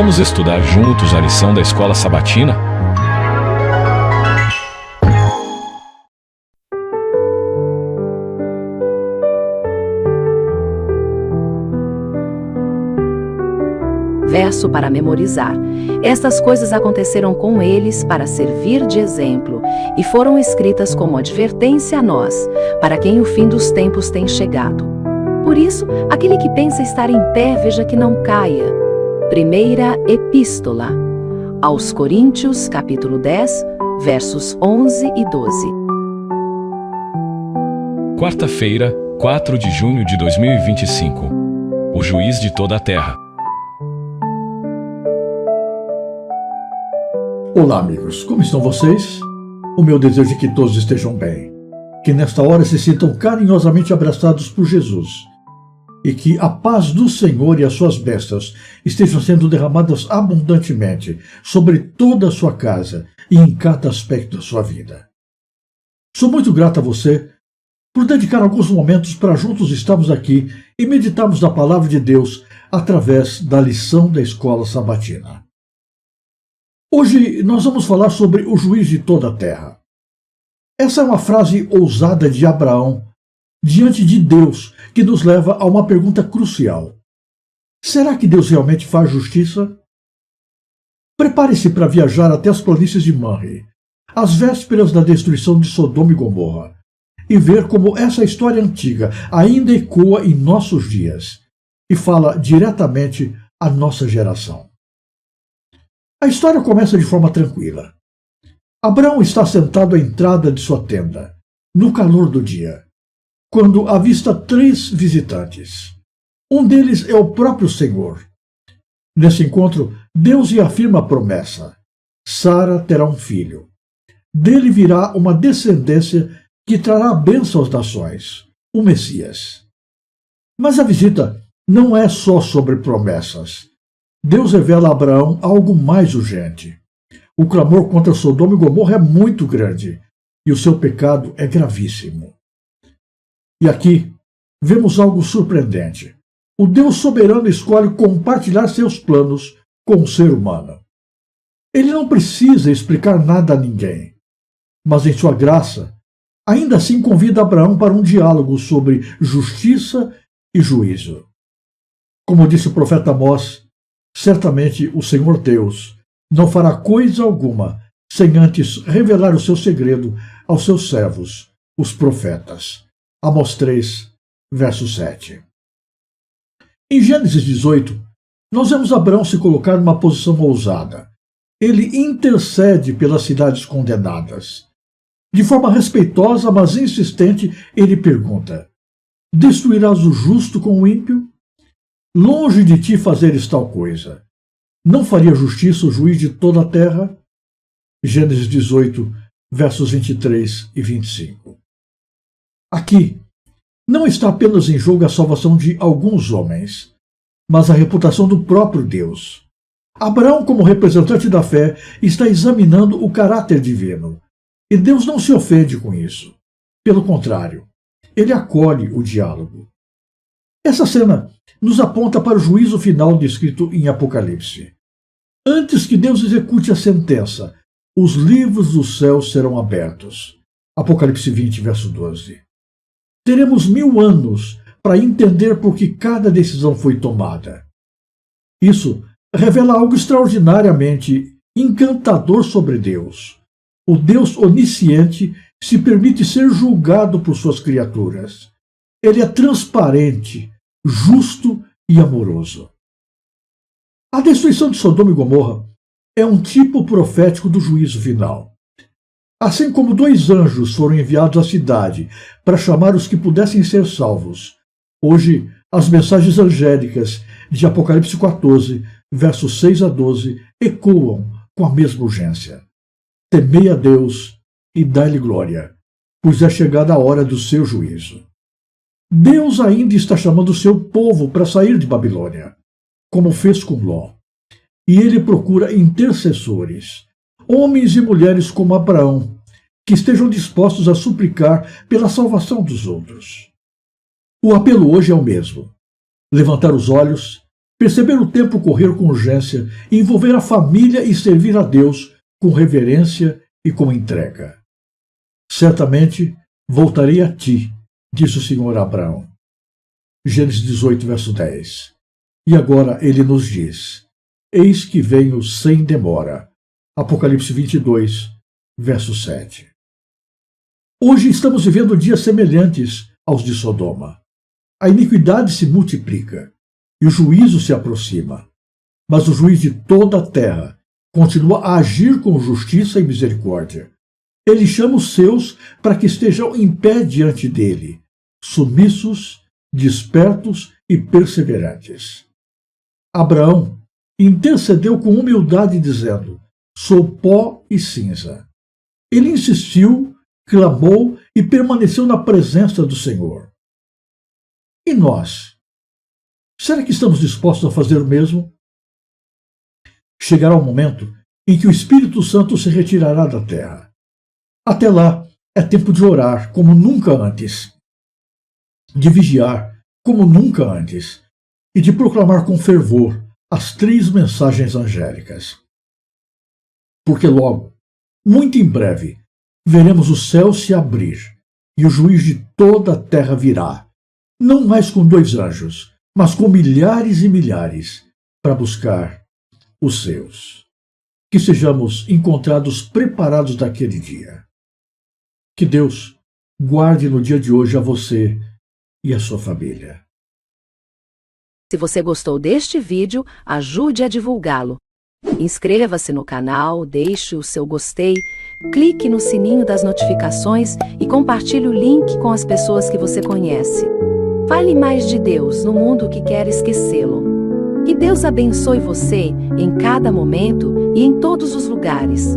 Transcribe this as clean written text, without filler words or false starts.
Vamos estudar juntos a lição da Escola Sabatina? Verso para memorizar. Estas coisas aconteceram com eles para servir de exemplo, e foram escritas como advertência a nós, para quem o fim dos tempos tem chegado. Por isso, aquele que pensa estar em pé, veja que não caia. Primeira Epístola aos Coríntios, capítulo 10, versos 11 e 12. Quarta-feira, 4 de junho de 2025. O juiz de toda a terra. Olá, amigos, como estão vocês? O meu desejo é que todos estejam bem, que nesta hora se sintam carinhosamente abraçados por Jesus e que a paz do Senhor e as suas bênçãos estejam sendo derramadas abundantemente sobre toda a sua casa e em cada aspecto da sua vida. Sou muito grato a você por dedicar alguns momentos para juntos estarmos aqui e meditarmos na Palavra de Deus através da lição da Escola Sabatina. Hoje nós vamos falar sobre o juiz de toda a terra. Essa é uma frase ousada de Abraão diante de Deus que nos leva a uma pergunta crucial. Será que Deus realmente faz justiça? Prepare-se para viajar até as planícies de Manre, às vésperas da destruição de Sodoma e Gomorra, e ver como essa história antiga ainda ecoa em nossos dias e fala diretamente à nossa geração. A história começa de forma tranquila. Abraão está sentado à entrada de sua tenda, no calor do dia, quando avista 3 visitantes. Um deles é o próprio Senhor. Nesse encontro, Deus lhe afirma a promessa: Sara terá um filho. Dele virá uma descendência que trará bênção às nações, o Messias. Mas a visita não é só sobre promessas. Deus revela a Abraão algo mais urgente. O clamor contra Sodoma e Gomorra é muito grande e o seu pecado é gravíssimo. E aqui vemos algo surpreendente. O Deus soberano escolhe compartilhar seus planos com o ser humano. Ele não precisa explicar nada a ninguém, mas em sua graça, ainda assim convida Abraão para um diálogo sobre justiça e juízo. Como disse o profeta Amós, certamente o Senhor Deus não fará coisa alguma sem antes revelar o seu segredo aos seus servos, os profetas. Amós 3, verso 7. Em Gênesis 18, nós vemos Abraão se colocar numa posição ousada. Ele intercede pelas cidades condenadas. De forma respeitosa, mas insistente, ele pergunta: destruirás o justo com o ímpio? Longe de ti fazeres tal coisa. Não faria justiça o juiz de toda a terra? Gênesis 18, versos 23 e 25. Aqui, não está apenas em jogo a salvação de alguns homens, mas a reputação do próprio Deus. Abraão, como representante da fé, está examinando o caráter divino, e Deus não se ofende com isso. Pelo contrário, ele acolhe o diálogo. Essa cena nos aponta para o juízo final descrito em Apocalipse. Antes que Deus execute a sentença, os livros do céu serão abertos. Apocalipse 20, verso 12. Teremos 1000 anos para entender por que cada decisão foi tomada. Isso revela algo extraordinariamente encantador sobre Deus. O Deus onisciente se permite ser julgado por suas criaturas. Ele é transparente, justo e amoroso. A destruição de Sodoma e Gomorra é um tipo profético do juízo final. Assim como 2 anjos foram enviados à cidade para chamar os que pudessem ser salvos, hoje as mensagens angélicas de Apocalipse 14, versos 6 a 12, ecoam com a mesma urgência. Temei a Deus e dai-lhe glória, pois é chegada a hora do seu juízo. Deus ainda está chamando o seu povo para sair de Babilônia, como fez com Ló. E ele procura intercessores, homens e mulheres como Abraão, que estejam dispostos a suplicar pela salvação dos outros. O apelo hoje é o mesmo: levantar os olhos perceber o tempo correr com urgência, envolver a família e servir a Deus com reverência e com entrega. Certamente voltarei a ti, disse o Senhor a Abraão. Gênesis 18, verso 10. E agora ele nos diz: eis que venho sem demora. Apocalipse 22, verso 7. Hoje estamos vivendo dias semelhantes aos de Sodoma. A iniquidade se multiplica e o juízo se aproxima. Mas o juiz de toda a terra continua a agir com justiça e misericórdia. Ele chama os seus para que estejam em pé diante dele, submissos, despertos e perseverantes. Abraão intercedeu com humildade, dizendo: sou pó e cinza. Ele insistiu, clamou e permaneceu na presença do Senhor. E nós? Será que estamos dispostos a fazer o mesmo? Chegará o momento em que o Espírito Santo se retirará da terra. Até lá, é tempo de orar como nunca antes, de vigiar como nunca antes e de proclamar com fervor as 3 mensagens angélicas. Porque logo, muito em breve, veremos o céu se abrir e o juiz de toda a terra virá, não mais com 2 anjos, mas com milhares e milhares, para buscar os seus. Que sejamos encontrados preparados daquele dia. Que Deus guarde no dia de hoje a você e a sua família. Se você gostou deste vídeo, ajude a divulgá-lo. Inscreva-se no canal, deixe o seu gostei, clique no sininho das notificações e compartilhe o link com as pessoas que você conhece. Fale mais de Deus no mundo que quer esquecê-lo. Que Deus abençoe você em cada momento e em todos os lugares.